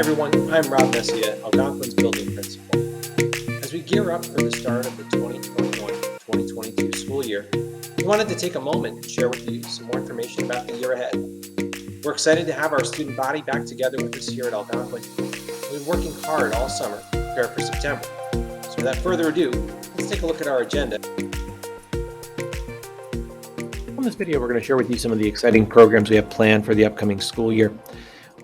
everyone, I'm Rob Messia, Algonquin's building principal. As we gear up for the start of the 2021-2022 school year, we wanted to take a moment and share with you some more information about the year ahead. We're excited to have our student body back together with us here at Algonquin. We've been working hard all summer to prepare for September. So without further ado, let's take a look at our agenda. In this video, we're going to share with you some of the exciting programs we have planned for the upcoming school year.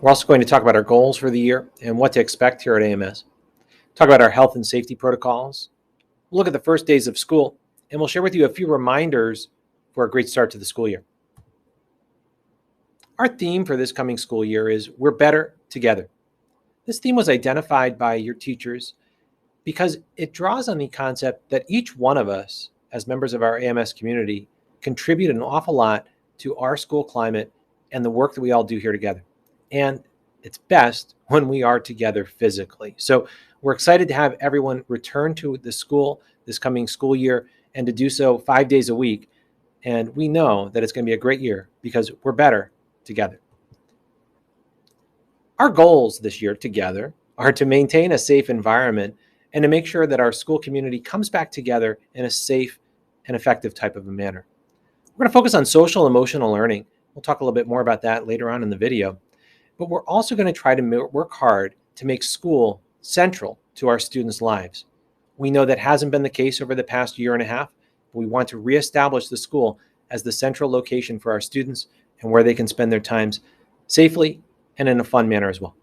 We're also going to talk about our goals for the year and what to expect here at AMS. Talk about our health and safety protocols. We'll look at the first days of school, and we'll share with you a few reminders for a great start to the school year. Our theme for this coming school year is We're Better Together. This theme was identified by your teachers because it draws on the concept that each one of us, as members of our AMS community, contribute an awful lot to our school climate and the work that we all do here together. And it's best when we are together physically. So we're excited to have everyone return to the school this coming school year and to do so 5 days a week. And we know that it's going to be a great year because we're better together. Our goals this year together are to maintain a safe environment and to make sure that our school community comes back together in a safe and effective type of a manner. We're going to focus on social emotional learning. We'll talk a little bit more about that later on in the video. But we're also going to try to work hard to make school central to our students' lives. We know that hasn't been the case over the past year and a half. We want to reestablish the school as the central location for our students and where they can spend their times safely and in a fun manner as well.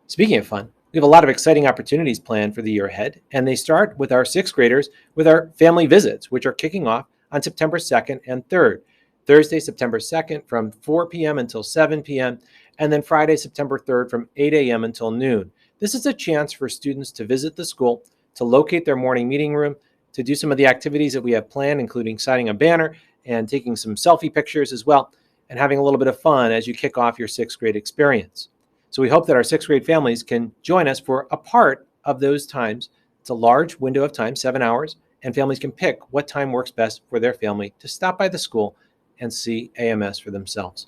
Speaking of fun, we have a lot of exciting opportunities planned for the year ahead, and they start with our sixth graders with our family visits, which are kicking off on September 2nd and 3rd. Thursday, September 2nd from 4 p.m. until 7 p.m., and then Friday, September 3rd from 8 a.m. until noon. This is a chance for students to visit the school, to locate their morning meeting room, to do some of the activities that we have planned, including signing a banner and taking some selfie pictures as well, and having a little bit of fun as you kick off your sixth grade experience. So we hope that our sixth grade families can join us for a part of those times. It's a large window of time, 7 hours, and families can pick what time works best for their family to stop by the school and see AMS for themselves.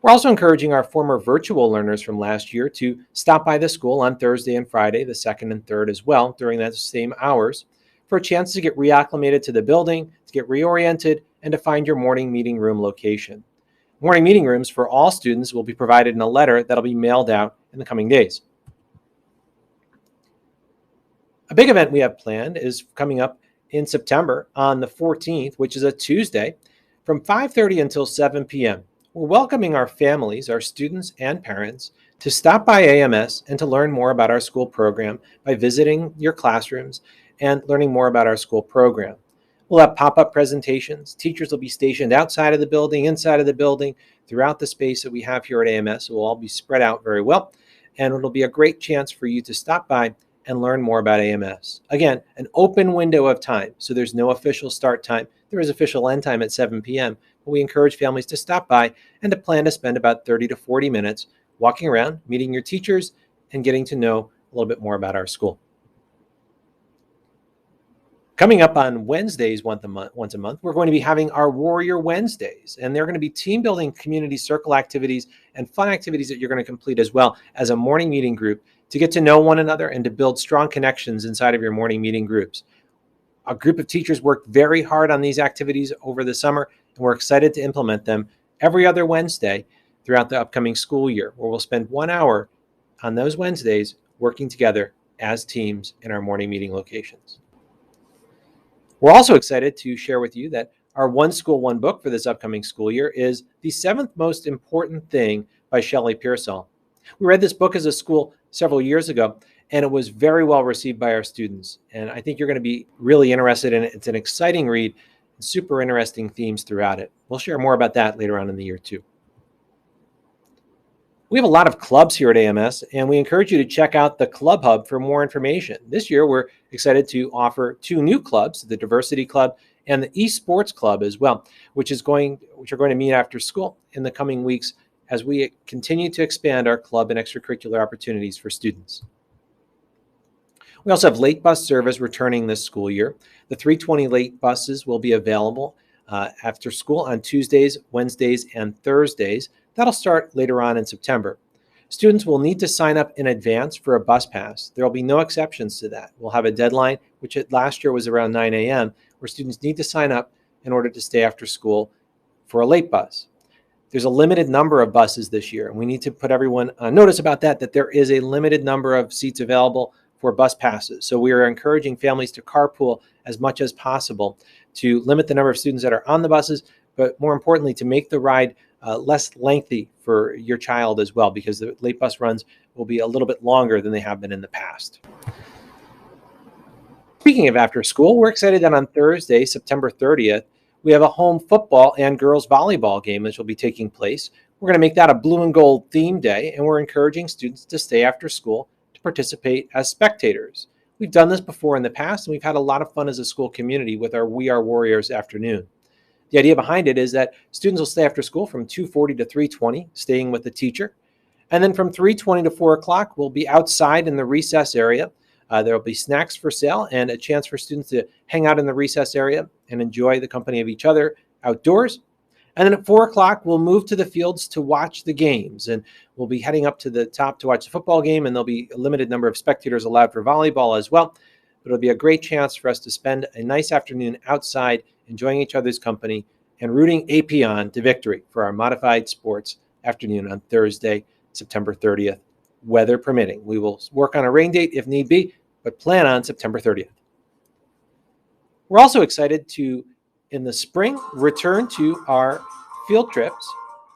We're also encouraging our former virtual learners from last year to stop by the school on Thursday and Friday, the 2nd and 3rd as well, during those same hours, for a chance to get reacclimated to the building, to get reoriented, and to find your morning meeting room location. Morning meeting rooms for all students will be provided in a letter that'll be mailed out in the coming days. A big event we have planned is coming up in September on the 14th, which is a Tuesday, from 5:30 until 7 p.m. We're welcoming our families, our students and parents, to stop by AMS and to learn more about our school program by visiting your classrooms and learning more about our school program. We'll have pop-up presentations. Teachers will be stationed outside of the building, inside of the building, throughout the space that we have here at AMS. It will all be spread out very well, and it'll be a great chance for you to stop by and learn more about AMS. Again, an open window of time, so there's no official start time. There is official end time at 7 p.m., but we encourage families to stop by and to plan to spend about 30 to 40 minutes walking around, meeting your teachers, and getting to know a little bit more about our school. Coming up on Wednesdays once a month, we're going to be having our Warrior Wednesdays, and they're going to be team building community circle activities and fun activities that you're going to complete as well as a morning meeting group to get to know one another and to build strong connections inside of your morning meeting groups. A group of teachers worked very hard on these activities over the summer, and we're excited to implement them every other Wednesday throughout the upcoming school year, where we'll spend 1 hour on those Wednesdays working together as teams in our morning meeting locations. We're also excited to share with you that our One School, One Book for this upcoming school year is The Seventh Most Important Thing by Shelley Pearsall. We read this book as a school several years ago, and it was very well received by our students. And I think you're going to be really interested in it. It's an exciting read, and super interesting themes throughout it. We'll share more about that later on in the year too. We have a lot of clubs here at AMS, and we encourage you to check out the Club Hub for more information. This year, we're excited to offer 2 new clubs, the Diversity Club and the Esports Club as well, which are going to meet after school in the coming weeks as we continue to expand our club and extracurricular opportunities for students. We also have late bus service returning this school year. The 320 late buses will be available after school on Tuesdays, Wednesdays, and Thursdays. That'll start later on in September. Students will need to sign up in advance for a bus pass. There will be no exceptions to that. We'll have a deadline, which last year was around 9 a.m., where students need to sign up in order to stay after school for a late bus. There's a limited number of buses this year, and we need to put everyone on notice about that there is a limited number of seats available for bus passes. So we are encouraging families to carpool as much as possible to limit the number of students that are on the buses, but more importantly, to make the ride less lengthy for your child as well, because the late bus runs will be a little bit longer than they have been in the past. Speaking of after school, we're excited that on Thursday, September 30th, we have a home football and girls volleyball game which will be taking place. We're going to make that a blue and gold theme day, and we're encouraging students to stay after school to participate as spectators. We've done this before in the past, and we've had a lot of fun as a school community with our We Are Warriors afternoon. The idea behind it is that students will stay after school from 2:40 to 3:20, staying with the teacher. And then from 3:20 to 4 o'clock, we'll be outside in the recess area. There will be snacks for sale and a chance for students to hang out in the recess area and enjoy the company of each other outdoors. And then at 4 o'clock, we'll move to the fields to watch the games. And we'll be heading up to the top to watch the football game, and there'll be a limited number of spectators allowed for volleyball as well. But it'll be a great chance for us to spend a nice afternoon outside, enjoying each other's company and rooting AP on to victory for our modified sports afternoon on Thursday, September 30th, weather permitting. We will work on a rain date if need be, but plan on September 30th. We're also excited to, in the spring, return to our field trips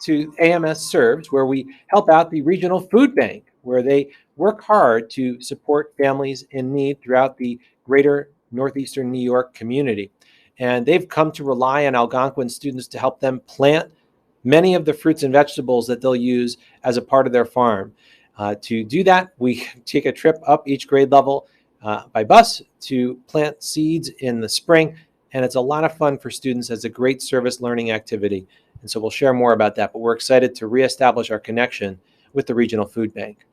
to AMS Serves, where we help out the regional food bank, where they work hard to support families in need throughout the greater northeastern New York community. And they've come to rely on Algonquin students to help them plant many of the fruits and vegetables that they'll use as a part of their farm. To do that, we take a trip up each grade level by bus to plant seeds in the spring, and it's a lot of fun for students as a great service learning activity. And so we'll share more about that, but we're excited to reestablish our connection with the regional food bank.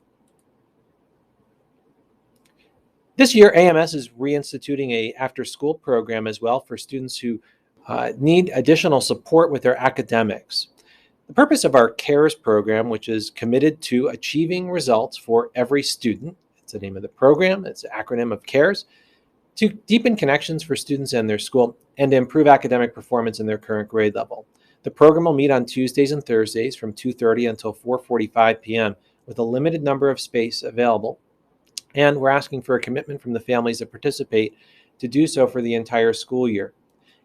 This year, AMS is reinstituting a after-school program as well for students who need additional support with their academics. The purpose of our CARES program, which is committed to achieving results for every student, it's the name of the program, it's an acronym of CARES, to deepen connections for students and their school and to improve academic performance in their current grade level. The program will meet on Tuesdays and Thursdays from 2:30 until 4:45 p.m. with a limited number of space available. And we're asking for a commitment from the families that participate to do so for the entire school year.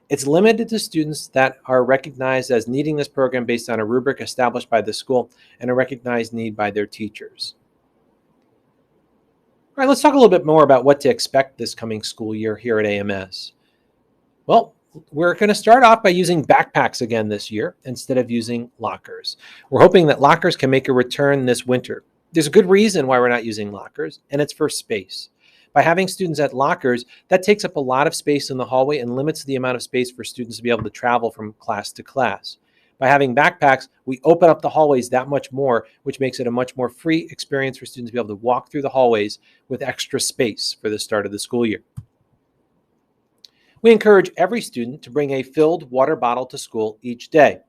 It's limited to students that are recognized as needing this program based on a rubric established by the school and a recognized need by their teachers. All right, let's talk a little bit more about what to expect this coming school year here at AMS. Well, we're going to start off by using backpacks again this year instead of using lockers. We're hoping that lockers can make a return this winter. There's a good reason why we're not using lockers, and it's for space. By having students at lockers, that takes up a lot of space in the hallway and limits the amount of space for students to be able to travel from class to class. By having backpacks, we open up the hallways that much more, which makes it a much more free experience for students to be able to walk through the hallways with extra space for the start of the school year. We encourage every student to bring a filled water bottle to school each day.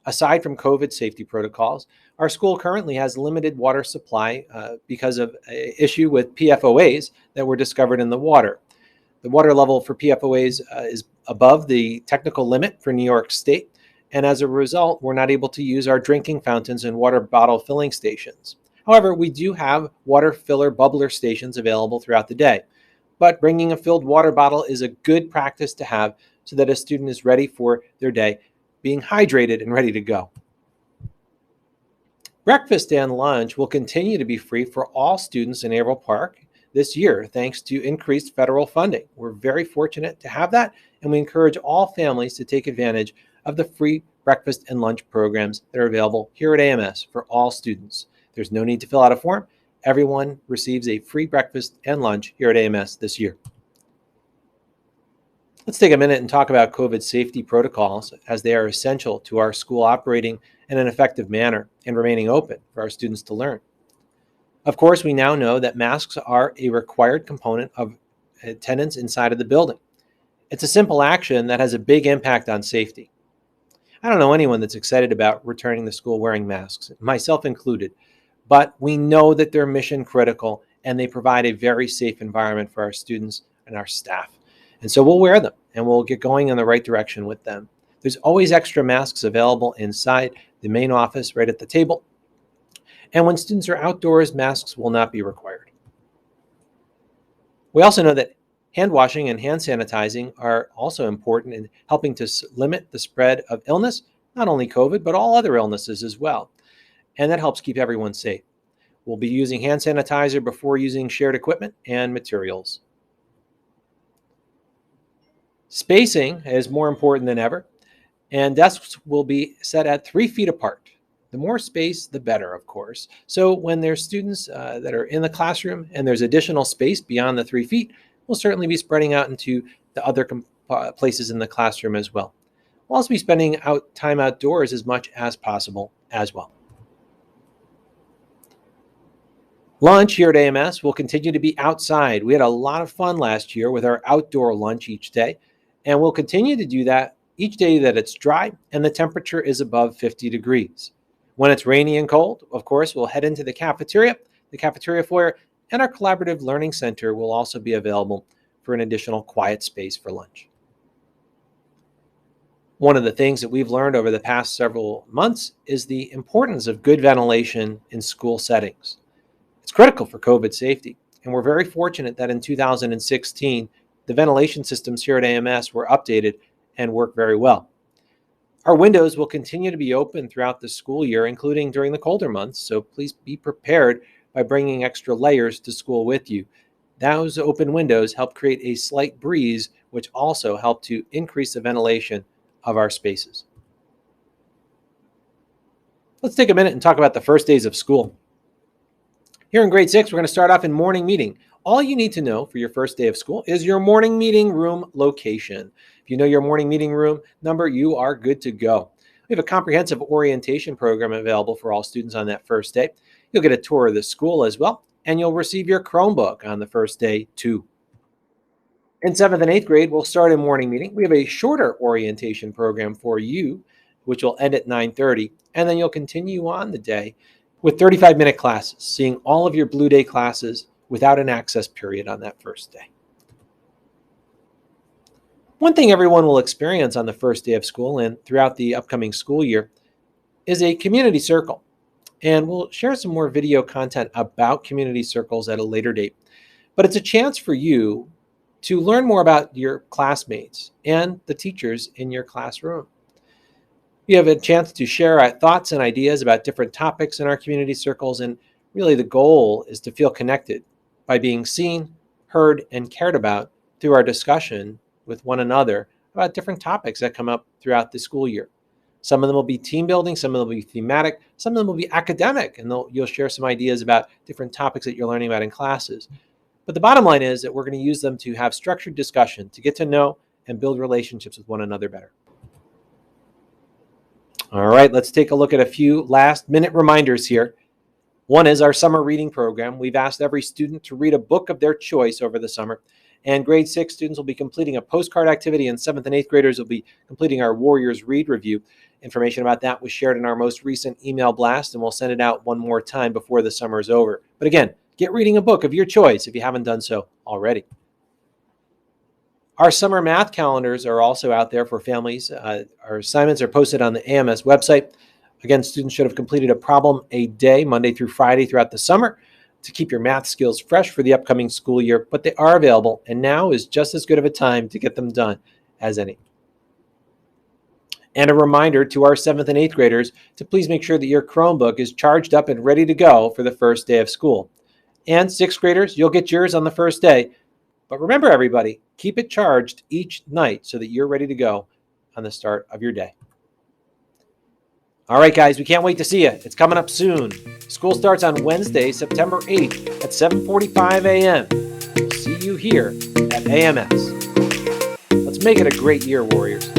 Aside from COVID safety protocols, our school currently has limited water supply because of an issue with PFOAs that were discovered in the water. The water level for PFOAs is above the technical limit for New York State, and as a result, we're not able to use our drinking fountains and water bottle filling stations. However, we do have water filler bubbler stations available throughout the day, but bringing a filled water bottle is a good practice to have so that a student is ready for their day, being hydrated and ready to go. Breakfast and lunch will continue to be free for all students in Averill Park this year, thanks to increased federal funding. We're very fortunate to have that, and we encourage all families to take advantage of the free breakfast and lunch programs that are available here at AMS for all students. There's no need to fill out a form. Everyone receives a free breakfast and lunch here at AMS this year. Let's take a minute and talk about COVID safety protocols, as they are essential to our school operating in an effective manner and remaining open for our students to learn. Of course, we now know that masks are a required component of attendance inside of the building. It's a simple action that has a big impact on safety. I don't know anyone that's excited about returning to school wearing masks, myself included, but we know that they're mission critical and they provide a very safe environment for our students and our staff. And so we'll wear them and we'll get going in the right direction with them. There's always extra masks available inside the main office right at the table. And when students are outdoors, masks will not be required. We also know that hand washing and hand sanitizing are also important in helping to limit the spread of illness, not only COVID, but all other illnesses as well. And that helps keep everyone safe. We'll be using hand sanitizer before using shared equipment and materials. Spacing is more important than ever, and desks will be set at 3 feet apart. The more space, the better, of course. So when there's students that are in the classroom and there's additional space beyond the 3 feet, we'll certainly be spreading out into the other places in the classroom as well. We'll also be spending time outdoors as much as possible as well. Lunch here at AMS will continue to be outside. We had a lot of fun last year with our outdoor lunch each day, and we'll continue to do that each day that it's dry and the temperature is above 50 degrees. When it's rainy and cold, of course, we'll head into the cafeteria foyer, and our collaborative learning center will also be available for an additional quiet space for lunch. One of the things that we've learned over the past several months is the importance of good ventilation in school settings. It's critical for COVID safety, and we're very fortunate that in 2016, the ventilation systems here at AMS were updated and work very well. Our windows will continue to be open throughout the school year, including during the colder months, so please be prepared by bringing extra layers to school with you. Those open windows help create a slight breeze, which also help to increase the ventilation of our spaces. Let's take a minute and talk about the first days of school. Here in grade 6, we're going to start off in morning meeting. All you need to know for your first day of school is your morning meeting room location. If you know your morning meeting room number, you are good to go. We have a comprehensive orientation program available for all students on that first day. You'll get a tour of the school as well, and you'll receive your Chromebook on the first day too. In 7th and 8th grade, we'll start in morning meeting. We have a shorter orientation program for you, which will end at 9:30, and then you'll continue on the day with 35-minute classes, seeing all of your Blue Day classes without an access period on that first day. One thing everyone will experience on the first day of school and throughout the upcoming school year is a community circle. And we'll share some more video content about community circles at a later date. But it's a chance for you to learn more about your classmates and the teachers in your classroom. You have a chance to share thoughts and ideas about different topics in our community circles, and really the goal is to feel connected by being seen, heard, and cared about through our discussion with one another about different topics that come up throughout the school year. Some of them will be team building, some of them will be thematic, some of them will be academic, and you'll share some ideas about different topics that you're learning about in classes. But the bottom line is that we're going to use them to have structured discussion, to get to know and build relationships with one another better. All right, let's take a look at a few last-minute reminders here. One is our summer reading program. We've asked every student to read a book of their choice over the summer. And grade 6 students will be completing a postcard activity, and 7th and 8th graders will be completing our Warriors Read Review. Information about that was shared in our most recent email blast, and we'll send it out one more time before the summer is over. But again, get reading a book of your choice if you haven't done so already. Our summer math calendars are also out there for families. Our assignments are posted on the AMS website. Again, students should have completed a problem a day, Monday through Friday throughout the summer, to keep your math skills fresh for the upcoming school year, but they are available, and now is just as good of a time to get them done as any. And a reminder to our 7th and 8th graders to please make sure that your Chromebook is charged up and ready to go for the first day of school. And 6th graders, you'll get yours on the first day. But remember, everybody, keep it charged each night so that you're ready to go on the start of your day. All right, guys, we can't wait to see you. It's coming up soon. School starts on Wednesday, September 8th at 7:45 a.m. We'll see you here at AMS. Let's make it a great year, Warriors.